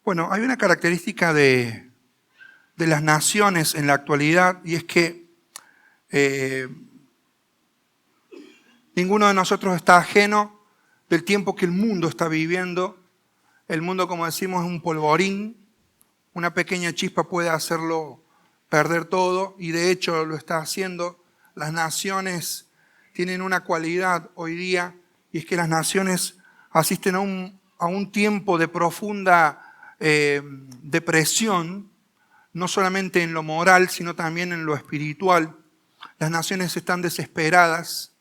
Bueno, hay una característica de las naciones en la actualidad y es que ninguno de nosotros está ajeno del tiempo que el mundo está viviendo. El mundo, como decimos, es un polvorín. Una pequeña chispa puede hacerlo perder todo y de hecho lo está haciendo. Las naciones tienen una cualidad hoy día y es que las naciones asisten a un tiempo de profunda depresión, no solamente en lo moral, sino también en lo espiritual. Las naciones están desesperadas,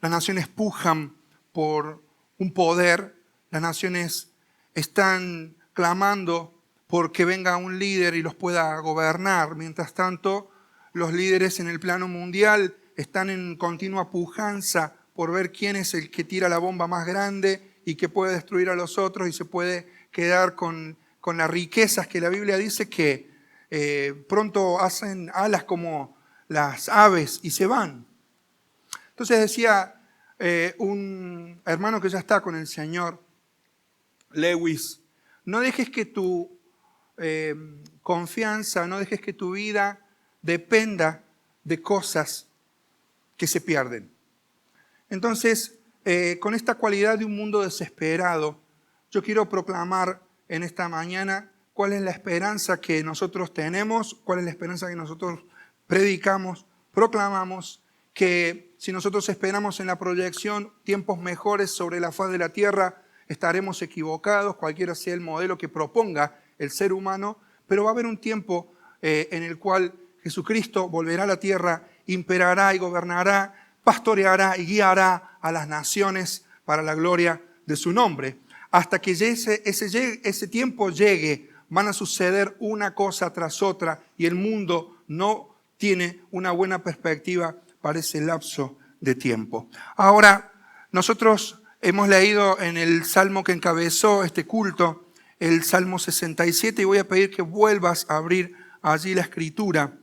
las naciones pujan por un poder, las naciones están clamando porque venga un líder y los pueda gobernar. Mientras tanto, los líderes en el plano mundial están en continua pujanza por ver quién es el que tira la bomba más grande y que puede destruir a los otros y se puede quedar con las riquezas que la Biblia dice que pronto hacen alas como las aves y se van. Entonces decía un hermano que ya está con el Señor, Lewis, no dejes que tu confianza, no dejes que tu vida dependa de cosas que se pierden. Entonces, con esta cualidad de un mundo desesperado, yo quiero proclamar en esta mañana cuál es la esperanza que nosotros tenemos, cuál es la esperanza que nosotros predicamos, proclamamos, que si nosotros esperamos en la proyección tiempos mejores sobre la faz de la tierra, estaremos equivocados, cualquiera sea el modelo que proponga el ser humano, pero va a haber un tiempo en el cual Jesucristo volverá a la tierra, imperará y gobernará, pastoreará y guiará a las naciones para la gloria de su nombre. Hasta que ese tiempo llegue, van a suceder una cosa tras otra y el mundo no tiene una buena perspectiva para ese lapso de tiempo. Ahora, nosotros hemos leído en el salmo que encabezó este culto, el Salmo 67, y voy a pedir que vuelvas a abrir allí la escritura,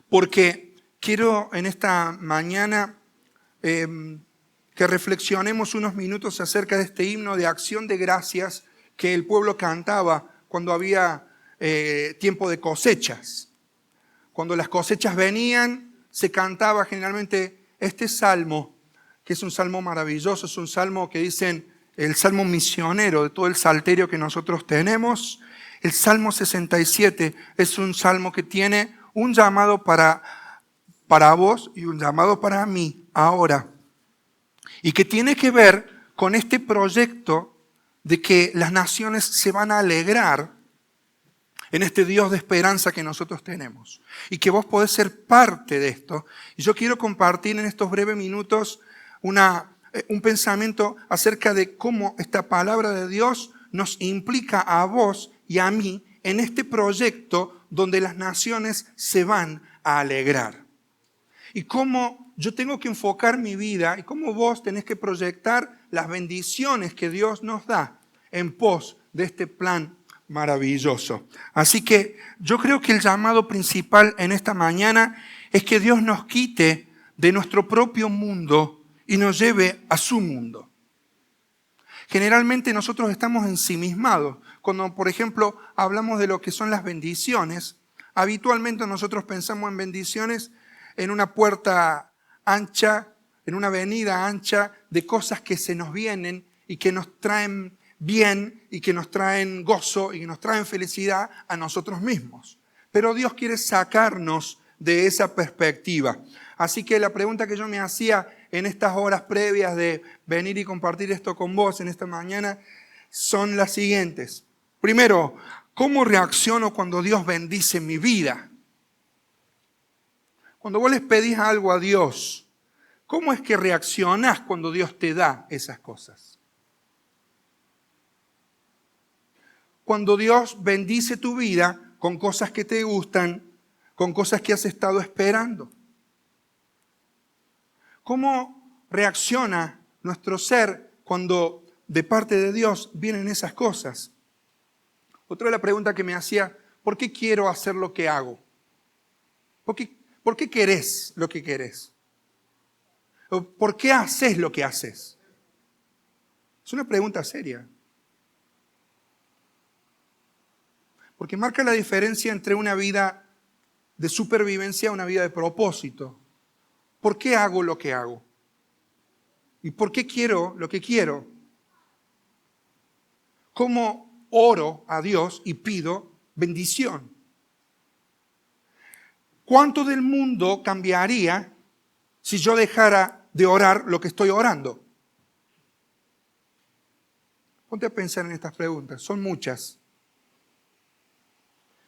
porque quiero en esta mañana que reflexionemos unos minutos acerca de este himno de acción de gracias que el pueblo cantaba cuando había tiempo de cosechas. Cuando las cosechas venían, se cantaba generalmente este salmo, que es un salmo maravilloso, es un salmo que dicen el salmo misionero de todo el salterio que nosotros tenemos. El Salmo 67 es un salmo que tiene un llamado para vos y un llamado para mí ahora. Y que tiene que ver con este proyecto de que las naciones se van a alegrar en este Dios de esperanza que nosotros tenemos. Y que vos podés ser parte de esto. Y yo quiero compartir en estos breves minutos un pensamiento acerca de cómo esta palabra de Dios nos implica a vos y a mí en este proyecto donde las naciones se van a alegrar. Y cómo yo tengo que enfocar mi vida y cómo vos tenés que proyectar las bendiciones que Dios nos da en pos de este plan maravilloso. Así que yo creo que el llamado principal en esta mañana es que Dios nos quite de nuestro propio mundo y nos lleve a su mundo. Generalmente nosotros estamos ensimismados. Cuando, por ejemplo, hablamos de lo que son las bendiciones, habitualmente nosotros pensamos en bendiciones en una puerta ancha, en una avenida ancha de cosas que se nos vienen y que nos traen bien y que nos traen gozo y que nos traen felicidad a nosotros mismos. Pero Dios quiere sacarnos de esa perspectiva. Así que la pregunta que yo me hacía en estas horas previas de venir y compartir esto con vos en esta mañana son las siguientes. Primero, ¿cómo reacciono cuando Dios bendice mi vida? Cuando vos les pedís algo a Dios, ¿cómo es que reaccionás cuando Dios te da esas cosas? Cuando Dios bendice tu vida con cosas que te gustan, con cosas que has estado esperando. ¿Cómo reacciona nuestro ser cuando de parte de Dios vienen esas cosas? Otra de la pregunta que me hacía, ¿por qué quiero hacer lo que hago? ¿Por qué querés lo que querés? ¿Por qué haces lo que haces? Es una pregunta seria. Porque marca la diferencia entre una vida de supervivencia a una vida de propósito. ¿Por qué hago lo que hago? ¿Y por qué quiero lo que quiero? ¿Cómo oro a Dios y pido bendición? ¿Cuánto del mundo cambiaría si yo dejara de orar lo que estoy orando? Ponte a pensar en estas preguntas, son muchas.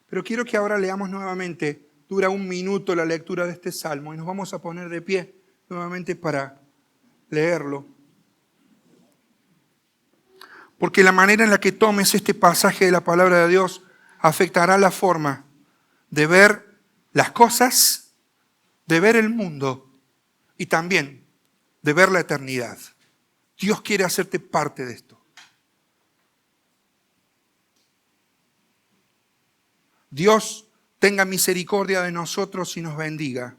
Pero quiero que ahora leamos nuevamente, dura 1 minuto la lectura de este salmo y nos vamos a poner de pie nuevamente para leerlo. Porque la manera en la que tomes este pasaje de la palabra de Dios afectará la forma de ver las cosas, de ver el mundo y también de ver la eternidad. Dios quiere hacerte parte de esto. Dios tenga misericordia de nosotros y nos bendiga.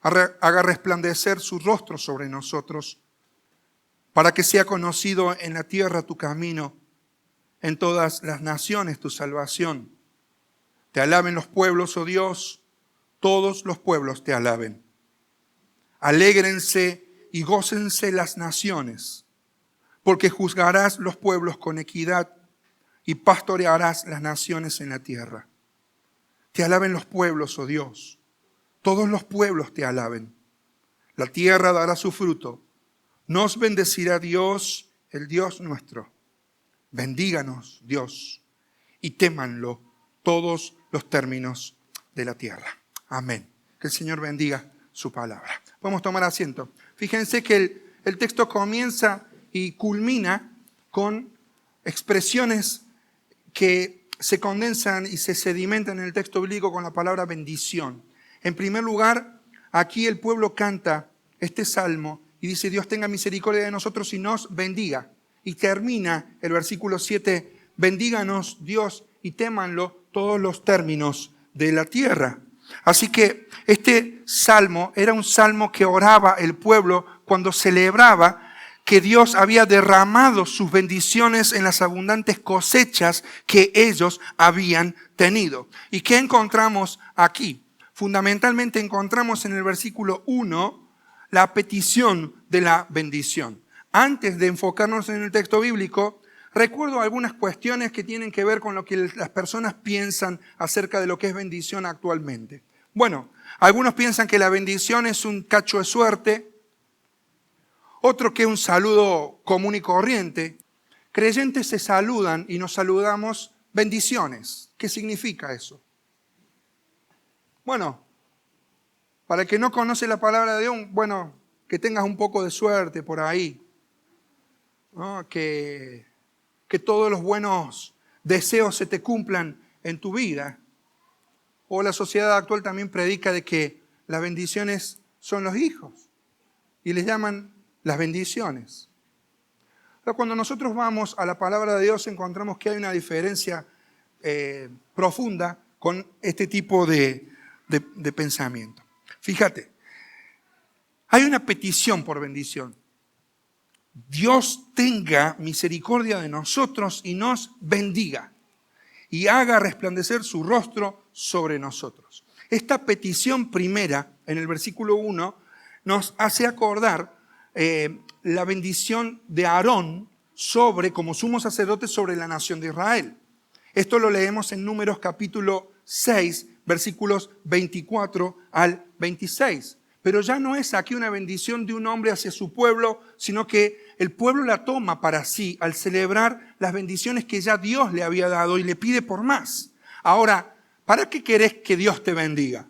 Haga resplandecer su rostro sobre nosotros para que sea conocido en la tierra tu camino, en todas las naciones tu salvación. Te alaben los pueblos, oh Dios, todos los pueblos te alaben. Alégrense y gócense las naciones, porque juzgarás los pueblos con equidad y pastorearás las naciones en la tierra. Te alaben los pueblos, oh Dios, todos los pueblos te alaben. La tierra dará su fruto. Nos bendecirá Dios, el Dios nuestro. Bendíganos, Dios, y témanlo todos los términos de la tierra. Amén. Que el Señor bendiga su palabra. Vamos a tomar asiento. Fíjense que el texto comienza y culmina con expresiones que se condensan y se sedimentan en el texto bíblico con la palabra bendición. En primer lugar, aquí el pueblo canta este salmo y dice: Dios tenga misericordia de nosotros y nos bendiga. Y termina el versículo 7, bendíganos Dios y témanlo todos los términos de la tierra. Así que este salmo era un salmo que oraba el pueblo cuando celebraba que Dios había derramado sus bendiciones en las abundantes cosechas que ellos habían tenido. ¿Y qué encontramos aquí? Fundamentalmente encontramos en el versículo 1 la petición de la bendición. Antes de enfocarnos en el texto bíblico, recuerdo algunas cuestiones que tienen que ver con lo que las personas piensan acerca de lo que es bendición actualmente. Bueno, algunos piensan que la bendición es un cacho de suerte, otro que un saludo común y corriente. Creyentes se saludan y nos saludamos bendiciones. ¿Qué significa eso? Bueno, para el que no conoce la palabra de Dios, bueno, que tengas un poco de suerte por ahí, ¿no? Que todos los buenos deseos se te cumplan en tu vida. O la sociedad actual también predica de que las bendiciones son los hijos y les llaman las bendiciones. Pero cuando nosotros vamos a la palabra de Dios encontramos que hay una diferencia profunda con este tipo de pensamiento. Fíjate, hay una petición por bendición. Dios tenga misericordia de nosotros y nos bendiga y haga resplandecer su rostro sobre nosotros. Esta petición primera, en el versículo 1, nos hace acordar la bendición de Aarón como sumo sacerdote sobre la nación de Israel. Esto lo leemos en Números capítulo 6, versículos 24 al 26. Pero ya no es aquí una bendición de un hombre hacia su pueblo, sino que el pueblo la toma para sí al celebrar las bendiciones que ya Dios le había dado y le pide por más. Ahora, ¿para qué querés que Dios te bendiga?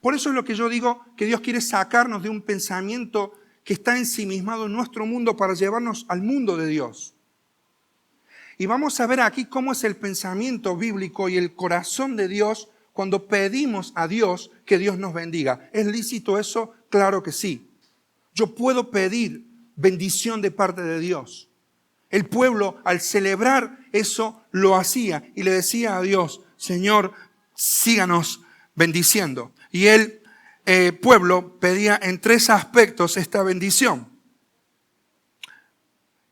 Por eso es lo que yo digo, que Dios quiere sacarnos de un pensamiento que está ensimismado en nuestro mundo para llevarnos al mundo de Dios. Y vamos a ver aquí cómo es el pensamiento bíblico y el corazón de Dios cuando pedimos a Dios que Dios nos bendiga. ¿Es lícito eso? Claro que sí. Yo puedo pedir bendición de parte de Dios. El pueblo, al celebrar eso, lo hacía y le decía a Dios: Señor, síganos bendiciendo. Y el pueblo pedía en 3 aspectos esta bendición.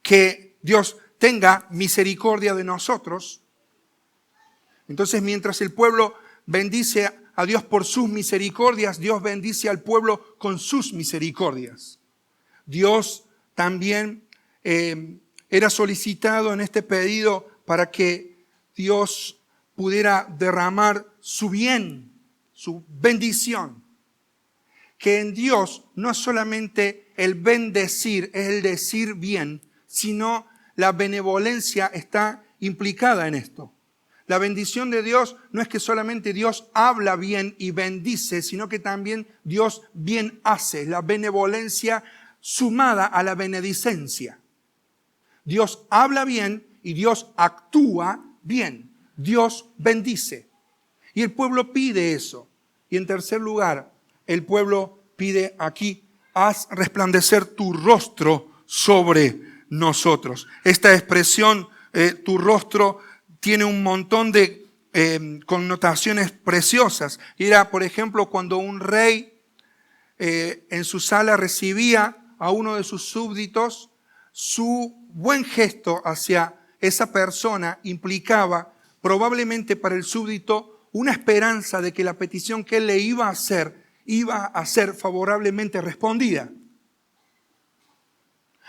Que Dios tenga misericordia de nosotros. Entonces, mientras el pueblo bendice a Dios por sus misericordias, Dios bendice al pueblo con sus misericordias. Dios también era solicitado en este pedido para que Dios pudiera derramar su bien, su bendición. Que en Dios no es solamente el bendecir, es el decir bien, sino la benevolencia está implicada en esto. La bendición de Dios no es que solamente Dios habla bien y bendice, sino que también Dios bien hace. La benevolencia sumada a la benedicencia. Dios habla bien y Dios actúa bien. Dios bendice. Y el pueblo pide eso. Y en tercer lugar, el pueblo pide aquí, haz resplandecer tu rostro sobre nosotros. Esta expresión, tu rostro, tiene un montón de connotaciones preciosas. Era, por ejemplo, cuando un rey en su sala recibía a uno de sus súbditos, su buen gesto hacia esa persona implicaba probablemente para el súbdito una esperanza de que la petición que él le iba a ser favorablemente respondida.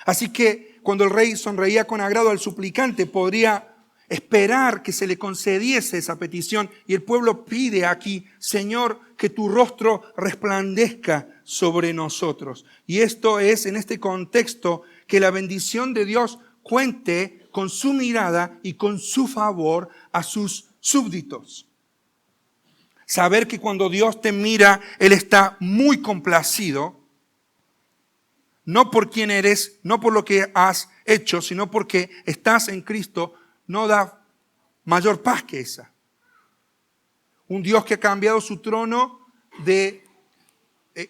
Así que cuando el rey sonreía con agrado al suplicante, podría esperar que se le concediese esa petición. Y el pueblo pide aquí, Señor, que tu rostro resplandezca sobre nosotros. Y esto es en este contexto que la bendición de Dios cuente con su mirada y con su favor a sus súbditos. Saber que cuando Dios te mira, Él está muy complacido, no por quién eres, no por lo que has hecho, sino porque estás en Cristo, no da mayor paz que esa. Un Dios que ha cambiado su trono de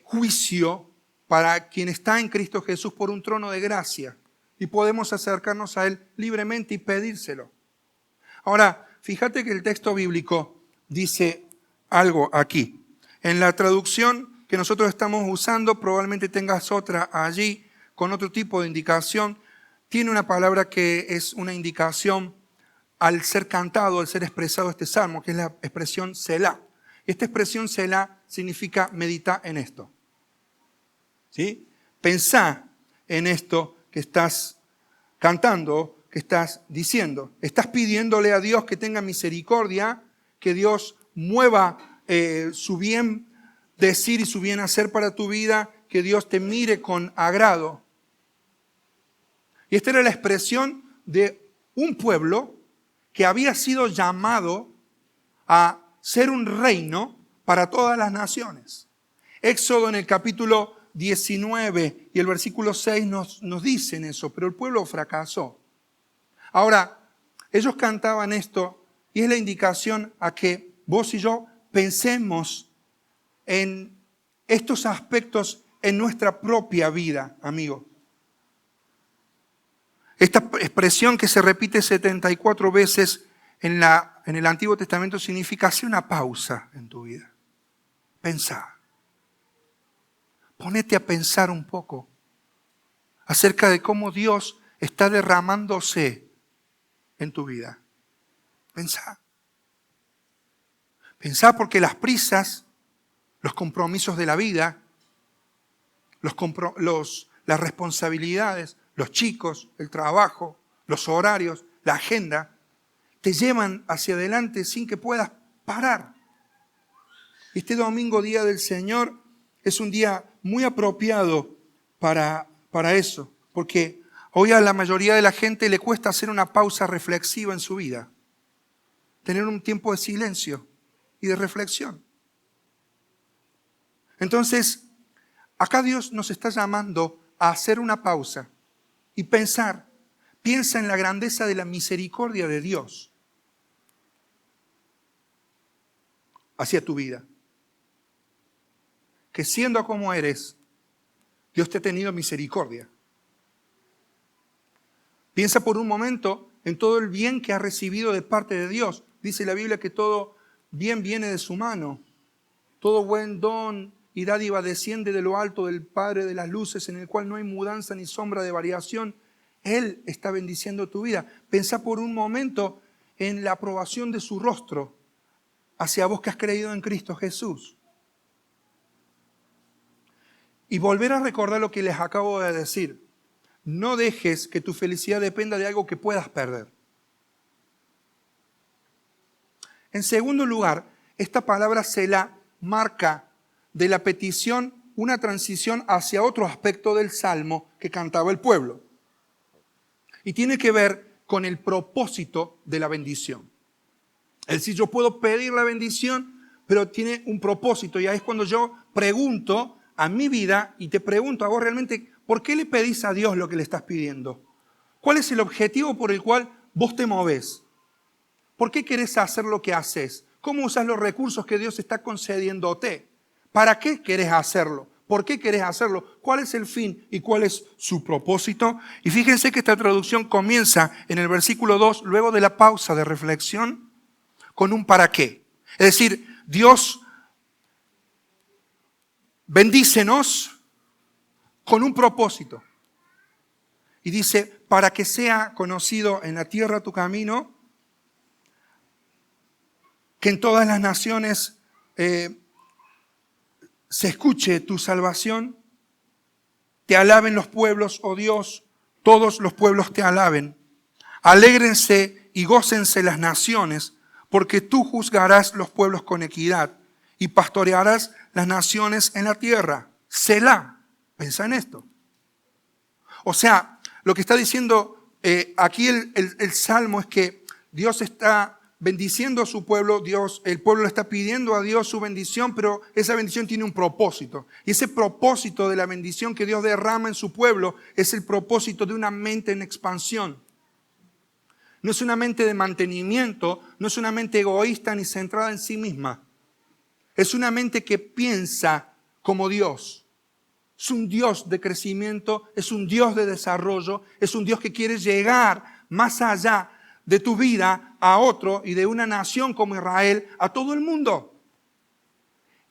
juicio para quien está en Cristo Jesús por un trono de gracia. Y podemos acercarnos a Él libremente y pedírselo. Ahora, fíjate que el texto bíblico dice algo aquí. En la traducción que nosotros estamos usando, probablemente tengas otra allí con otro tipo de indicación. Tiene una palabra que es una indicación al ser cantado, al ser expresado este salmo, que es la expresión Selah. Esta expresión Selah significa medita en esto. ¿Sí? Pensá en esto que estás cantando, que estás diciendo. Estás pidiéndole a Dios que tenga misericordia, que Dios mueva su bien decir y su bien hacer para tu vida, que Dios te mire con agrado. Y esta era la expresión de un pueblo que había sido llamado a ser un reino para todas las naciones. Éxodo en el capítulo 19 y el versículo 6 nos dicen eso, pero el pueblo fracasó. Ahora, ellos cantaban esto y es la indicación a que vos y yo pensemos en estos aspectos en nuestra propia vida, amigo. Esta expresión que se repite 74 veces en el Antiguo Testamento significa hacer una pausa en tu vida. Pensá. Ponete a pensar un poco acerca de cómo Dios está derramándose en tu vida. Pensá. Pensá porque las prisas, los compromisos de la vida, las responsabilidades, los chicos, el trabajo, los horarios, la agenda, te llevan hacia adelante sin que puedas parar. Este domingo, Día del Señor, es un día muy apropiado para eso, porque hoy a la mayoría de la gente le cuesta hacer una pausa reflexiva en su vida, tener un tiempo de silencio y de reflexión. Entonces, acá Dios nos está llamando a hacer una pausa y pensar. Piensa en la grandeza de la misericordia de Dios hacia tu vida. Que siendo como eres, Dios te ha tenido misericordia. Piensa por un momento en todo el bien que has recibido de parte de Dios. Dice la Biblia que todo bien viene de su mano. Todo buen don y dádiva desciende de lo alto del Padre de las luces, en el cual no hay mudanza ni sombra de variación. Él está bendiciendo tu vida. Pensá por un momento en la aprobación de su rostro hacia vos que has creído en Cristo Jesús. Y volver a recordar lo que les acabo de decir. No dejes que tu felicidad dependa de algo que puedas perder. En segundo lugar, esta palabra Selah marca de la petición una transición hacia otro aspecto del Salmo que cantaba el pueblo. Y tiene que ver con el propósito de la bendición. Es decir, yo puedo pedir la bendición, pero tiene un propósito. Y ahí es cuando yo pregunto a mi vida y te pregunto a vos realmente, ¿por qué le pedís a Dios lo que le estás pidiendo? ¿Cuál es el objetivo por el cual vos te movés? ¿Por qué querés hacer lo que haces? ¿Cómo usás los recursos que Dios está concediéndote? ¿Para qué querés hacerlo? ¿Por qué querés hacerlo? ¿Cuál es el fin y cuál es su propósito? Y fíjense que esta traducción comienza en el versículo 2, luego de la pausa de reflexión, con un para qué. Es decir, Dios, bendícenos con un propósito. Y dice, para que sea conocido en la tierra tu camino, que en todas las naciones se escuche tu salvación, te alaben los pueblos, oh Dios, todos los pueblos te alaben. Alégrense y gócense las naciones, porque tú juzgarás los pueblos con equidad y pastorearás las naciones en la tierra. Selah, pensá en esto. O sea, lo que está diciendo aquí el Salmo es que Dios está bendiciendo a su pueblo, el pueblo le está pidiendo a Dios su bendición, pero esa bendición tiene un propósito. Y ese propósito de la bendición que Dios derrama en su pueblo es el propósito de una mente en expansión. No es una mente de mantenimiento, no es una mente egoísta ni centrada en sí misma. Es una mente que piensa como Dios. Es un Dios de crecimiento, es un Dios de desarrollo, es un Dios que quiere llegar más allá de tu vida a otro y de una nación como Israel a todo el mundo.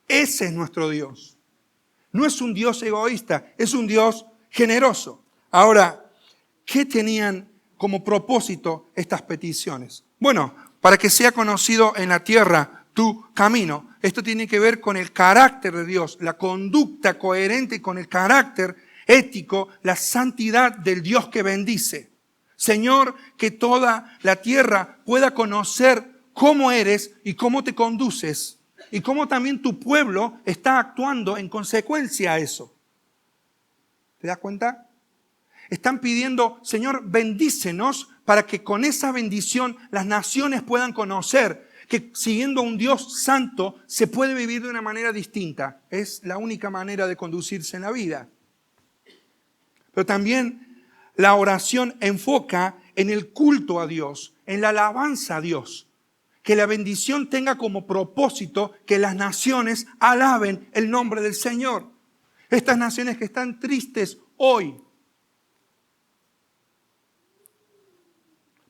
Ese es nuestro Dios. No es un Dios egoísta, es un Dios generoso. Ahora, ¿qué tenían como propósito estas peticiones? Bueno, para que sea conocido en la tierra tu camino. Esto tiene que ver con el carácter de Dios, la conducta coherente con el carácter ético, la santidad del Dios que bendice. Señor, que toda la tierra pueda conocer cómo eres y cómo te conduces y cómo también tu pueblo está actuando en consecuencia a eso. ¿Te das cuenta? Están pidiendo, Señor, bendícenos para que con esa bendición las naciones puedan conocer que siguiendo a un Dios santo se puede vivir de una manera distinta. Es la única manera de conducirse en la vida. Pero también la oración enfoca en el culto a Dios, en la alabanza a Dios. Que la bendición tenga como propósito que las naciones alaben el nombre del Señor. Estas naciones que están tristes hoy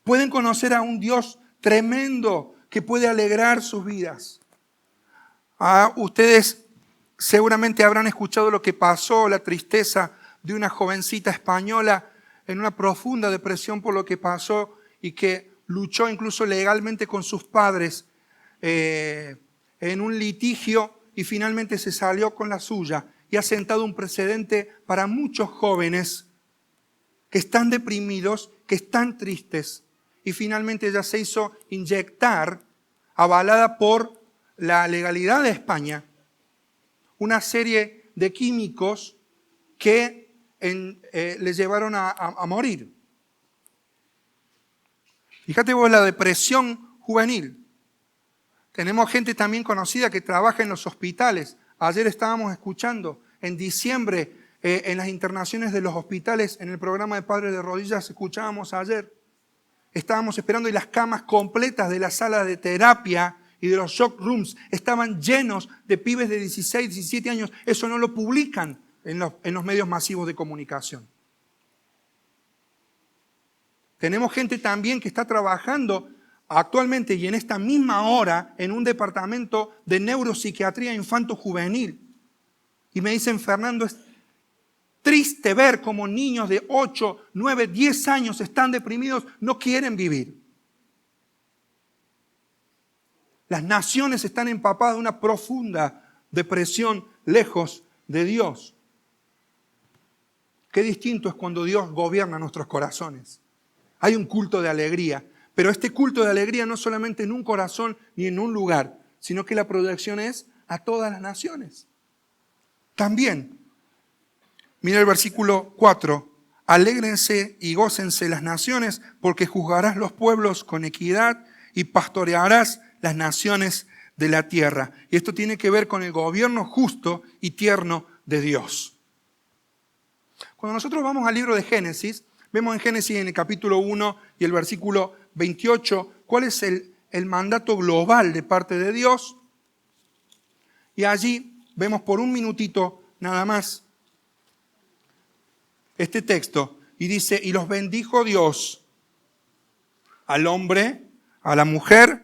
pueden conocer a un Dios tremendo que puede alegrar sus vidas. Ustedes seguramente habrán escuchado lo que pasó, la tristeza de una jovencita española en una profunda depresión por lo que pasó y que luchó incluso legalmente con sus padres en un litigio y finalmente se salió con la suya y ha sentado un precedente para muchos jóvenes que están deprimidos, que están tristes y finalmente ella se hizo inyectar, avalada por la legalidad de España, una serie de químicos que le llevaron a morir. Fíjate vos la depresión juvenil. Tenemos gente también conocida que trabaja en los hospitales. Ayer estábamos escuchando, en diciembre, en las internaciones de los hospitales, en el programa de Padres de Rodillas, escuchábamos ayer. Estábamos esperando y las camas completas de la sala de terapia y de los shock rooms estaban llenos de pibes de 16, 17 años. Eso no lo publican en los medios masivos de comunicación. Tenemos gente también que está trabajando actualmente y en esta misma hora en un departamento de neuropsiquiatría infanto-juvenil. Y me dicen, Fernando, es triste ver cómo niños de 8, 9, 10 años están deprimidos, no quieren vivir. Las naciones están empapadas de una profunda depresión lejos de Dios. Qué distinto es cuando Dios gobierna nuestros corazones. Hay un culto de alegría, pero este culto de alegría no solamente en un corazón ni en un lugar, sino que la proyección es a todas las naciones. También, mira el versículo 4, alégrense y gócense las naciones, porque juzgarás los pueblos con equidad y pastorearás las naciones de la tierra. Y esto tiene que ver con el gobierno justo y tierno de Dios. Cuando nosotros vamos al libro de Génesis, vemos en Génesis en el capítulo 1 y el versículo 28, cuál es el mandato global de parte de Dios. Y allí vemos por un minutito nada más este texto. Y dice, y los bendijo Dios al hombre, a la mujer,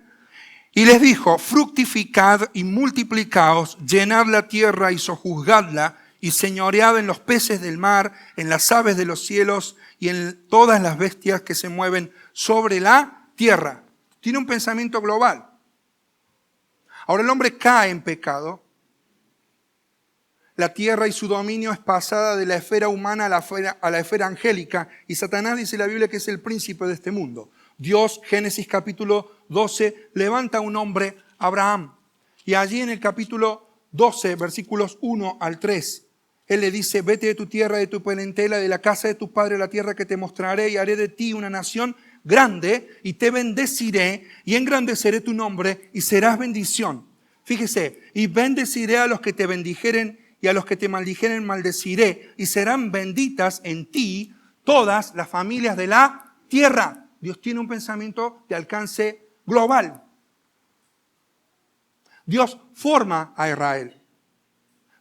y les dijo, fructificad y multiplicaos, llenad la tierra y sojuzgadla, y señoread en los peces del mar, en las aves de los cielos y en todas las bestias que se mueven sobre la tierra. Tiene un pensamiento global. Ahora el hombre cae en pecado. La tierra y su dominio es pasada de la esfera humana a la esfera angélica. Y Satanás dice en la Biblia que es el príncipe de este mundo. Dios, Génesis capítulo 12, levanta a un hombre, Abraham. Y allí en el capítulo 12, versículos 1 al 3, Él le dice, vete de tu tierra, de tu parentela, de la casa de tu padre, la tierra que te mostraré, y haré de ti una nación grande, y te bendeciré, y engrandeceré tu nombre, y serás bendición. Fíjese, y bendeciré a los que te bendijeren, y a los que te maldijeren maldeciré, y serán benditas en ti todas las familias de la tierra. Dios tiene un pensamiento de alcance global. Dios forma a Israel.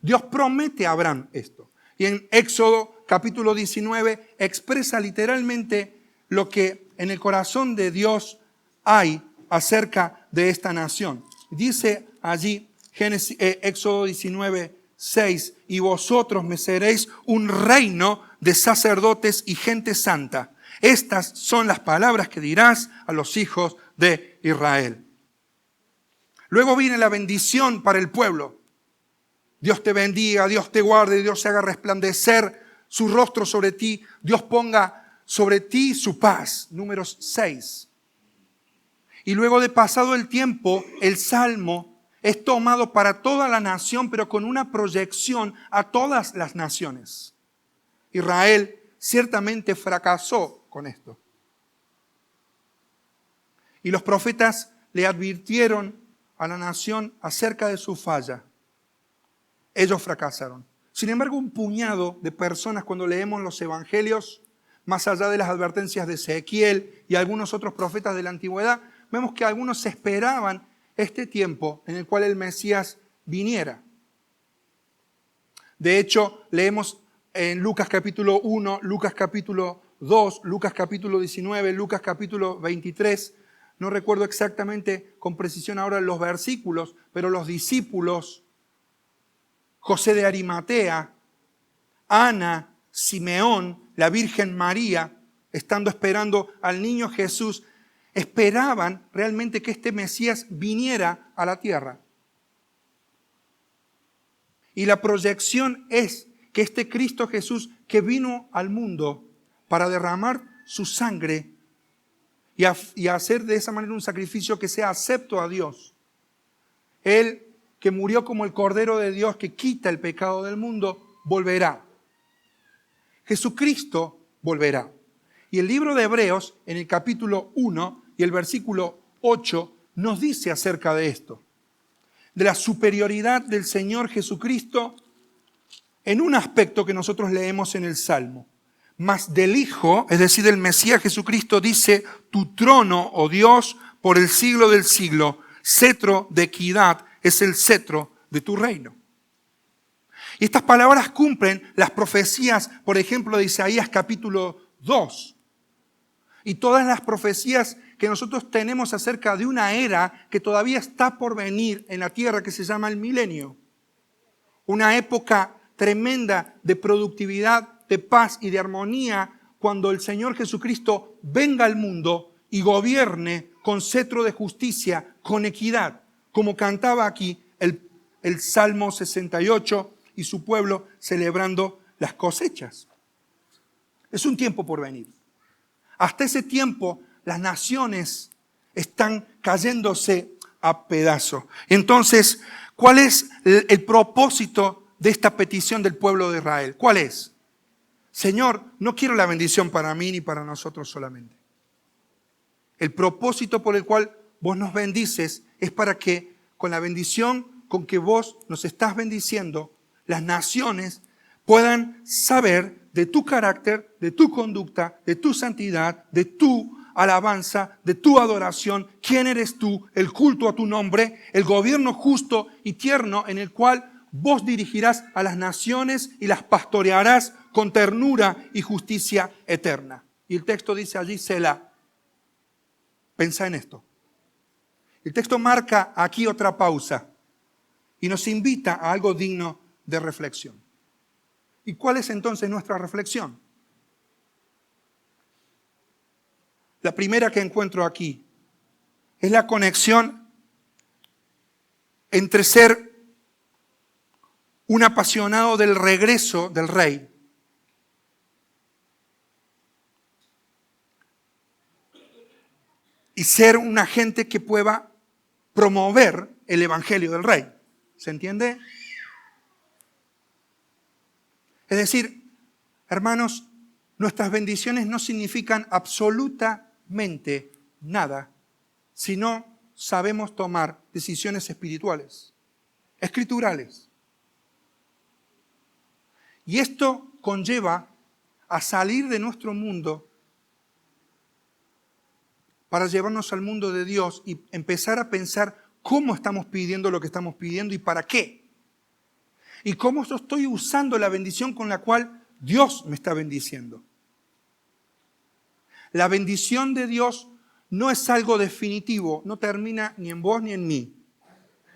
Dios promete a Abraham esto. Y en Éxodo capítulo 19 expresa literalmente lo que en el corazón de Dios hay acerca de esta nación. Dice allí Éxodo 19, 6, y vosotros me seréis un reino de sacerdotes y gente santa. Estas son las palabras que dirás a los hijos de Israel. Luego viene la bendición para el pueblo. Dios te bendiga, Dios te guarde, Dios se haga resplandecer su rostro sobre ti, Dios ponga sobre ti su paz. Números 6. Y luego de pasado el tiempo, el Salmo es tomado para toda la nación, pero con una proyección a todas las naciones. Israel ciertamente fracasó con esto. Y los profetas le advirtieron a la nación acerca de su falla. Ellos fracasaron. Sin embargo, un puñado de personas, cuando leemos los evangelios, más allá de las advertencias de Ezequiel y algunos otros profetas de la antigüedad, vemos que algunos esperaban este tiempo en el cual el Mesías viniera. De hecho, leemos en Lucas capítulo 1, Lucas capítulo 2, Lucas capítulo 19, Lucas capítulo 23. No recuerdo exactamente con precisión ahora los versículos, pero los discípulos, José de Arimatea, Ana, Simeón, la Virgen María, estando esperando al niño Jesús, esperaban realmente que este Mesías viniera a la tierra. Y la proyección es que este Cristo Jesús que vino al mundo para derramar su sangre y hacer de esa manera un sacrificio que sea acepto a Dios. Él que murió como el Cordero de Dios que quita el pecado del mundo, volverá. Jesucristo volverá. Y el libro de Hebreos, en el capítulo 1 y el versículo 8, nos dice acerca de esto. De la superioridad del Señor Jesucristo en un aspecto que nosotros leemos en el Salmo. Mas del Hijo, es decir, del Mesías Jesucristo, dice, tu trono, oh Dios, por el siglo del siglo, cetro de equidad es el cetro de tu reino. Y estas palabras cumplen las profecías, por ejemplo, de Isaías capítulo 2. Y todas las profecías que nosotros tenemos acerca de una era que todavía está por venir en la tierra que se llama el milenio. Una época tremenda de productividad, de paz y de armonía cuando el Señor Jesucristo venga al mundo y gobierne con cetro de justicia, con equidad, como cantaba aquí el Salmo 68 y su pueblo celebrando las cosechas. Es un tiempo por venir. Hasta ese tiempo las naciones están cayéndose a pedazos. Entonces, ¿cuál es el propósito de esta petición del pueblo de Israel? ¿Cuál es? Señor, no quiero la bendición para mí ni para nosotros solamente. El propósito por el cual vos nos bendices es para que con la bendición con que vos nos estás bendiciendo, las naciones puedan saber de tu carácter, de tu conducta, de tu santidad, de tu alabanza, de tu adoración, quién eres tú, el culto a tu nombre, el gobierno justo y tierno en el cual vos dirigirás a las naciones y las pastorearás con ternura y justicia eterna. Y el texto dice allí, Selah. Pensá en esto. El texto marca aquí otra pausa y nos invita a algo digno de reflexión. ¿Y cuál es entonces nuestra reflexión? La primera que encuentro aquí es la conexión entre ser un apasionado del regreso del rey y ser un agente que pueda promover el evangelio del rey. ¿Se entiende? Es decir, hermanos, nuestras bendiciones no significan absolutamente nada si no sabemos tomar decisiones espirituales, escriturales. Y esto conlleva a salir de nuestro mundo para llevarnos al mundo de Dios y empezar a pensar cómo estamos pidiendo lo que estamos pidiendo y para qué. Y cómo yo estoy usando la bendición con la cual Dios me está bendiciendo. La bendición de Dios no es algo definitivo, no termina ni en vos ni en mí.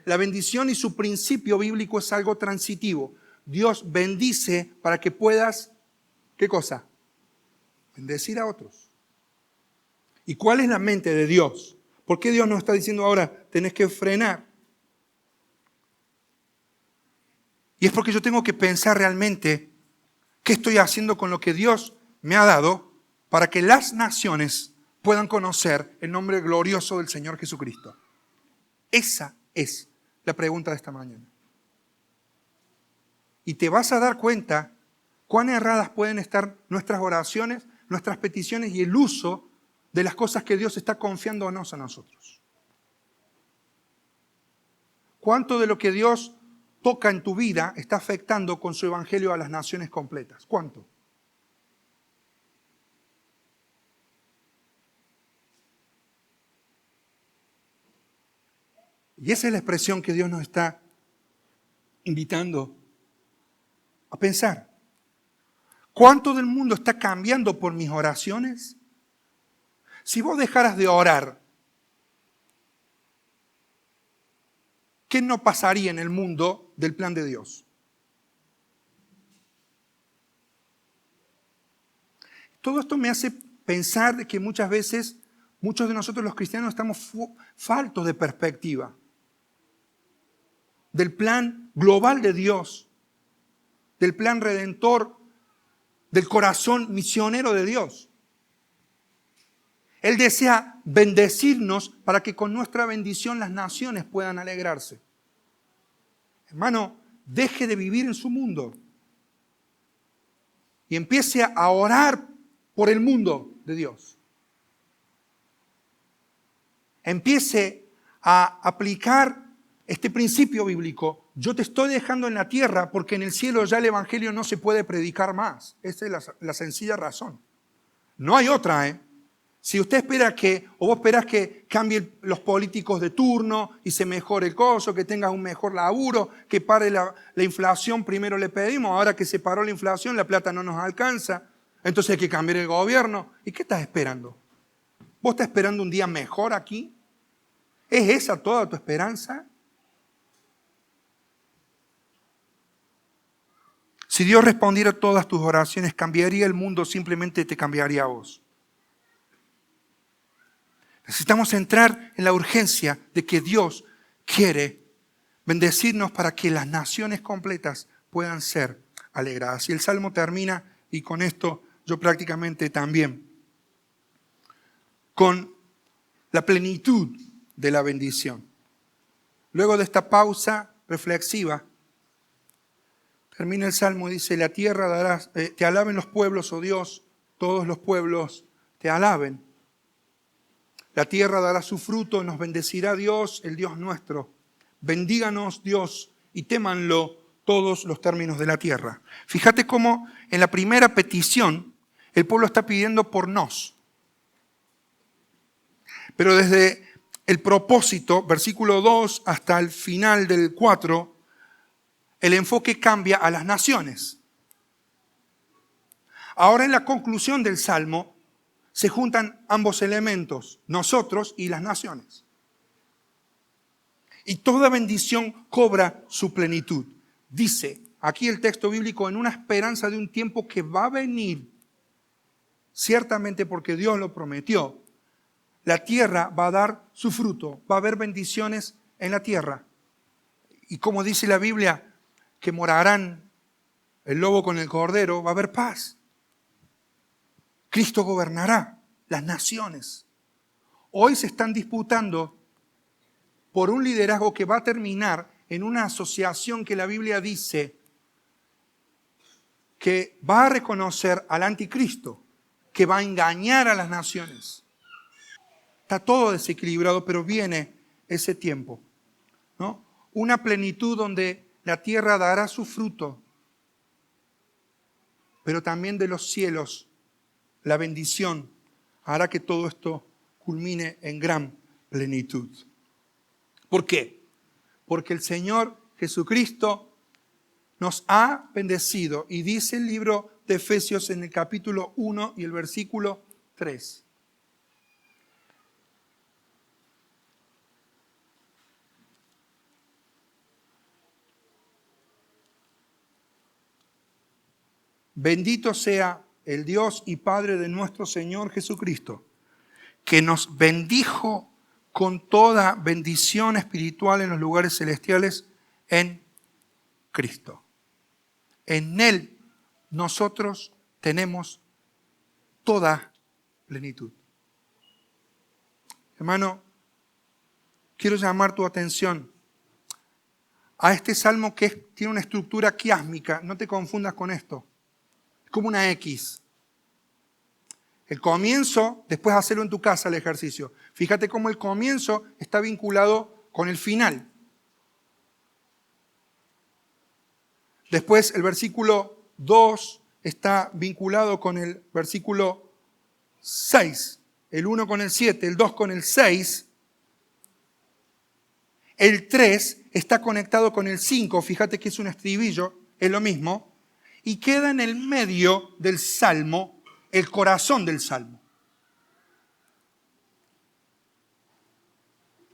La bendición y su principio bíblico es algo transitivo. Dios bendice para que puedas, ¿qué cosa? Bendecir a otros. ¿Y cuál es la mente de Dios? ¿Por qué Dios nos está diciendo ahora, tenés que frenar? Y es porque yo tengo que pensar realmente qué estoy haciendo con lo que Dios me ha dado para que las naciones puedan conocer el nombre glorioso del Señor Jesucristo. Esa es la pregunta de esta mañana. Y te vas a dar cuenta cuán erradas pueden estar nuestras oraciones, nuestras peticiones y el uso de las cosas que Dios está confiándonos a nosotros. ¿Cuánto de lo que Dios toca en tu vida está afectando con su evangelio a las naciones completas? ¿Cuánto? Y esa es la expresión que Dios nos está invitando a pensar. ¿Cuánto del mundo está cambiando por mis oraciones? Si vos dejaras de orar, ¿qué no pasaría en el mundo del plan de Dios? Todo esto me hace pensar de que muchas veces, muchos de nosotros los cristianos estamos faltos de perspectiva del plan global de Dios, del plan redentor, del corazón misionero de Dios. Él desea bendecirnos para que con nuestra bendición las naciones puedan alegrarse. Hermano, deje de vivir en su mundo y empiece a orar por el mundo de Dios. Empiece a aplicar este principio bíblico. Yo te estoy dejando en la tierra porque en el cielo ya el evangelio no se puede predicar más. Esa es la sencilla razón. No hay otra, Si usted espera o vos esperás que cambien los políticos de turno y se mejore el coso, que tengas un mejor laburo, que pare la inflación, primero le pedimos, ahora que se paró la inflación, la plata no nos alcanza, entonces hay que cambiar el gobierno. ¿Y qué estás esperando? ¿Vos estás esperando un día mejor aquí? ¿Es esa toda tu esperanza? Si Dios respondiera a todas tus oraciones, ¿cambiaría el mundo? Simplemente te cambiaría a vos. Necesitamos entrar en la urgencia de que Dios quiere bendecirnos para que las naciones completas puedan ser alegradas. Y el Salmo termina, y con esto yo prácticamente también, con la plenitud de la bendición. Luego de esta pausa reflexiva, termina el Salmo y dice, la tierra dará, te alaben los pueblos, oh Dios, todos los pueblos te alaben. La tierra dará su fruto, nos bendecirá Dios, el Dios nuestro. Bendíganos Dios y témanlo todos los términos de la tierra. Fíjate cómo en la primera petición el pueblo está pidiendo por nos. Pero desde el propósito, versículo 2 hasta el final del 4, el enfoque cambia a las naciones. Ahora en la conclusión del Salmo se juntan ambos elementos, nosotros y las naciones. Y toda bendición cobra su plenitud. Dice aquí el texto bíblico, en una esperanza de un tiempo que va a venir, ciertamente porque Dios lo prometió, la tierra va a dar su fruto, va a haber bendiciones en la tierra. Y como dice la Biblia, que morarán el lobo con el cordero, va a haber paz. Cristo gobernará las naciones. Hoy se están disputando por un liderazgo que va a terminar en una asociación que la Biblia dice que va a reconocer al anticristo, que va a engañar a las naciones. Está todo desequilibrado, pero viene ese tiempo, ¿no? Una plenitud donde la tierra dará su fruto, pero también de los cielos la bendición hará que todo esto culmine en gran plenitud. ¿Por qué? Porque el Señor Jesucristo nos ha bendecido y dice el libro de Efesios en el capítulo 1 y el versículo 3. Bendito sea el Dios y Padre de nuestro Señor Jesucristo, que nos bendijo con toda bendición espiritual en los lugares celestiales en Cristo. En Él nosotros tenemos toda plenitud. Hermano, quiero llamar tu atención a este salmo que tiene una estructura quiásmica. No te confundas con esto. Es como una X. El comienzo, después hacerlo en tu casa el ejercicio. Fíjate cómo el comienzo está vinculado con el final. Después el versículo 2 está vinculado con el versículo 6. El 1 con el 7, el 2 con el 6. El 3 está conectado con el 5. Fíjate que es un estribillo, es lo mismo. Y queda en el medio del salmo, el corazón del salmo.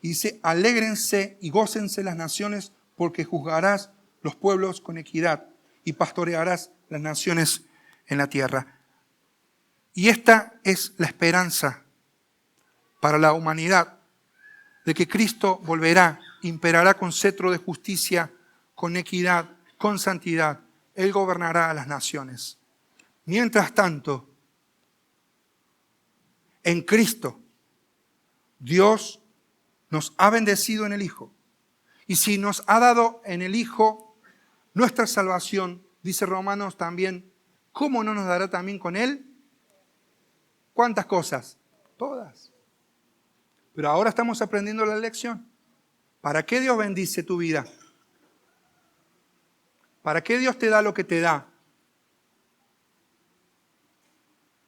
Y dice, alégrense y gócense las naciones porque juzgarás los pueblos con equidad y pastorearás las naciones en la tierra. Y esta es la esperanza para la humanidad, de que Cristo volverá, imperará con cetro de justicia, con equidad, con santidad. Él gobernará a las naciones. Mientras tanto, en Cristo, Dios nos ha bendecido en el Hijo. Y si nos ha dado en el Hijo nuestra salvación, dice Romanos también, ¿cómo no nos dará también con Él? ¿Cuántas cosas? Todas. Pero ahora estamos aprendiendo la lección. ¿Para qué Dios bendice tu vida? ¿Para qué Dios te da lo que te da?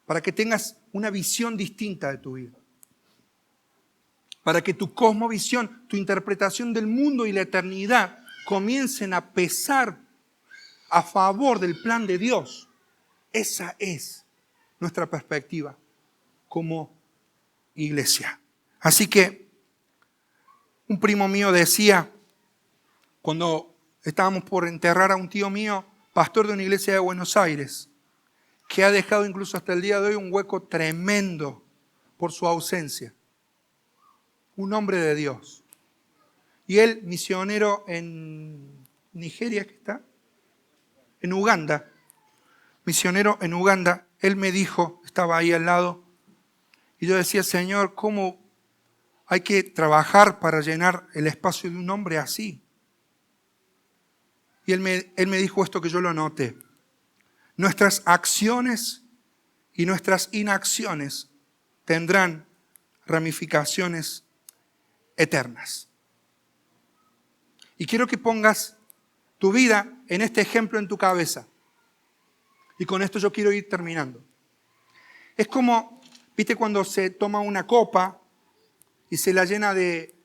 Para que tengas una visión distinta de tu vida. Para que tu cosmovisión, tu interpretación del mundo y la eternidad comiencen a pesar a favor del plan de Dios. Esa es nuestra perspectiva como iglesia. Así que un primo mío decía, cuando estábamos por enterrar a un tío mío, pastor de una iglesia de Buenos Aires, que ha dejado incluso hasta el día de hoy un hueco tremendo por su ausencia. Un hombre de Dios. Y él, misionero en Nigeria, ¿qué está? En Uganda. Misionero en Uganda, él me dijo, estaba ahí al lado, y yo decía, Señor, ¿cómo hay que trabajar para llenar el espacio de un hombre así? Y él me dijo esto que yo lo noté. Nuestras acciones y nuestras inacciones tendrán ramificaciones eternas. Y quiero que pongas tu vida en este ejemplo en tu cabeza. Y con esto yo quiero ir terminando. Es como, ¿viste cuando se toma una copa y se la llena de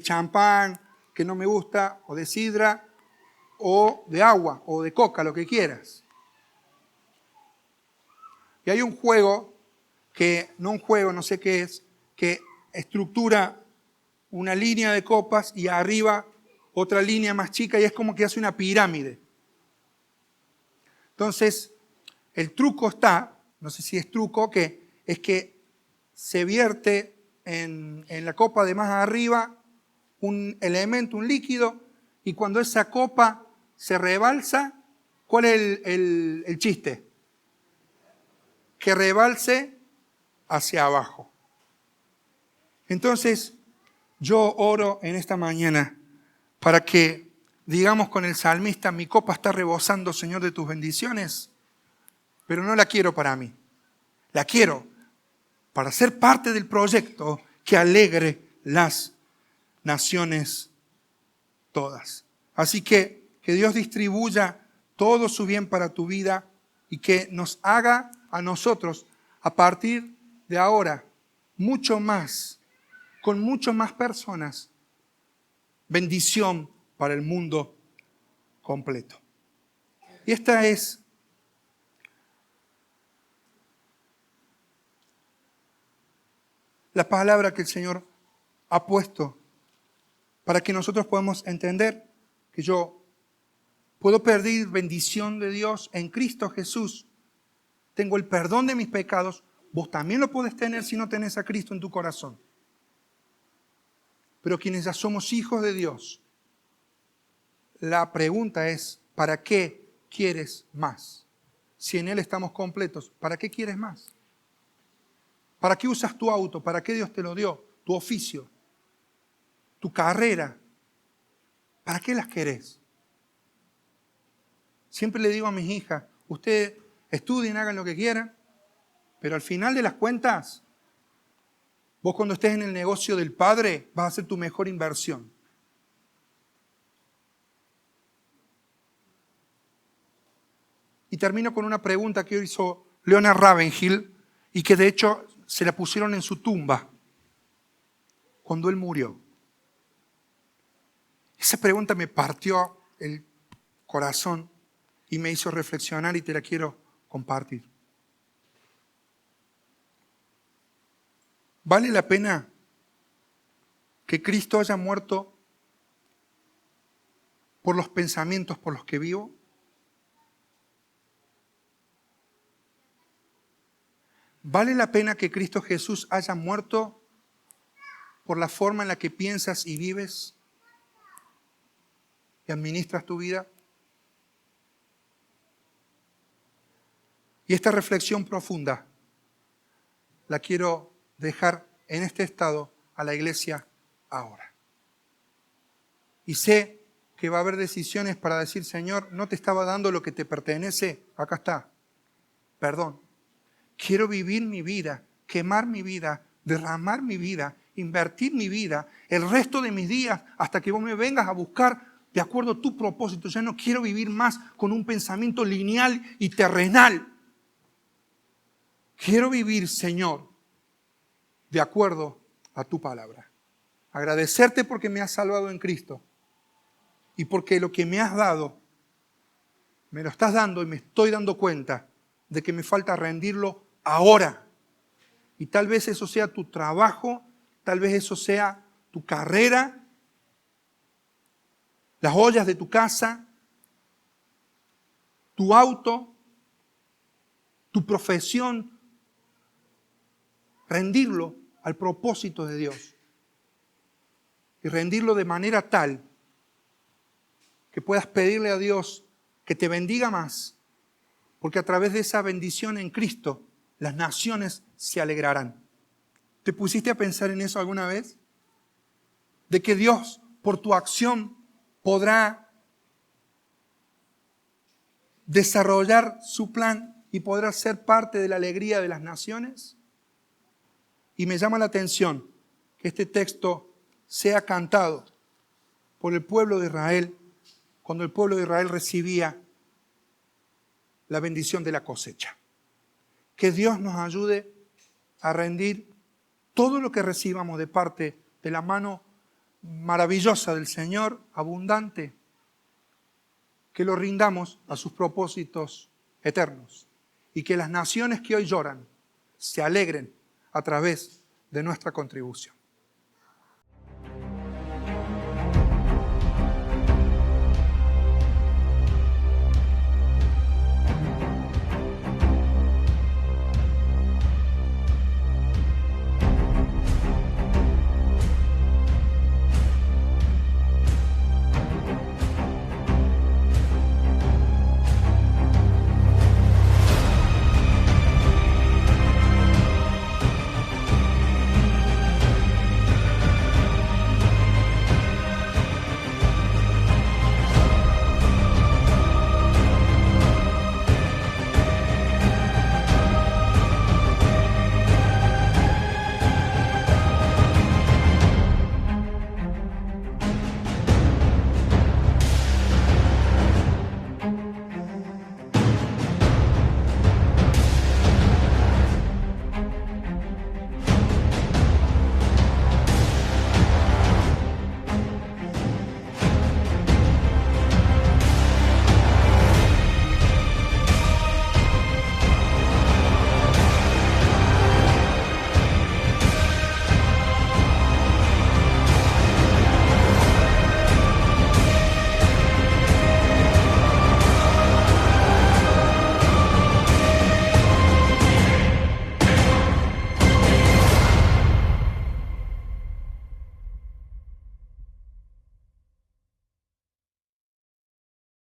champán, que no me gusta, o de sidra, o de agua, o de coca, lo que quieras? Y hay un juego, no sé qué es, que estructura una línea de copas y arriba otra línea más chica y es como que hace una pirámide. Entonces, el truco está, no sé si es truco, es que se vierte en la copa de más arriba un elemento, un líquido, y cuando esa copa se rebalsa, ¿cuál es el chiste? Que rebalse hacia abajo. Entonces, yo oro en esta mañana para que digamos con el salmista, mi copa está rebosando, Señor, de tus bendiciones, pero no la quiero para mí. La quiero para ser parte del proyecto que alegre las naciones todas. Así que Dios distribuya todo su bien para tu vida y que nos haga a nosotros, a partir de ahora, mucho más, con mucho más personas, bendición para el mundo completo. Y esta es la palabra que el Señor ha puesto para que nosotros podamos entender que yo puedo pedir bendición de Dios en Cristo Jesús. Tengo el perdón de mis pecados. Vos también lo podés tener si no tenés a Cristo en tu corazón. Pero quienes ya somos hijos de Dios, la pregunta es, ¿para qué quieres más? Si en Él estamos completos, ¿para qué quieres más? ¿Para qué usas tu auto? ¿Para qué Dios te lo dio? Tu oficio, tu carrera. ¿Para qué las querés? Siempre le digo a mis hijas, ustedes estudien, hagan lo que quieran, pero al final de las cuentas, vos cuando estés en el negocio del Padre, vas a hacer tu mejor inversión. Y termino con una pregunta que hizo Leonard Ravenhill y que de hecho se la pusieron en su tumba cuando él murió. Esa pregunta me partió el corazón y me hizo reflexionar y te la quiero compartir. ¿Vale la pena que Cristo haya muerto por los pensamientos por los que vivo? ¿Vale la pena que Cristo Jesús haya muerto por la forma en la que piensas y vives y administras tu vida? Y esta reflexión profunda la quiero dejar en este estado a la iglesia ahora. Y sé que va a haber decisiones para decir, Señor, no te estaba dando lo que te pertenece, acá está, perdón. Quiero vivir mi vida, quemar mi vida, derramar mi vida, invertir mi vida, el resto de mis días, hasta que vos me vengas a buscar de acuerdo a tu propósito. Ya no quiero vivir más con un pensamiento lineal y terrenal. Quiero vivir, Señor, de acuerdo a tu palabra. Agradecerte porque me has salvado en Cristo y porque lo que me has dado, me lo estás dando y me estoy dando cuenta de que me falta rendirlo ahora. Y tal vez eso sea tu trabajo, tal vez eso sea tu carrera, las ollas de tu casa, tu auto, tu profesión, rendirlo al propósito de Dios. Y rendirlo de manera tal que puedas pedirle a Dios que te bendiga más, porque a través de esa bendición en Cristo, las naciones se alegrarán. ¿Te pusiste a pensar en eso alguna vez? De que Dios, por tu acción, podrá desarrollar su plan y podrá ser parte de la alegría de las naciones. Y me llama la atención que este texto sea cantado por el pueblo de Israel cuando el pueblo de Israel recibía la bendición de la cosecha. Que Dios nos ayude a rendir todo lo que recibamos de parte de la mano maravillosa del Señor, abundante, que lo rindamos a sus propósitos eternos y que las naciones que hoy lloran se alegren a través de nuestra contribución.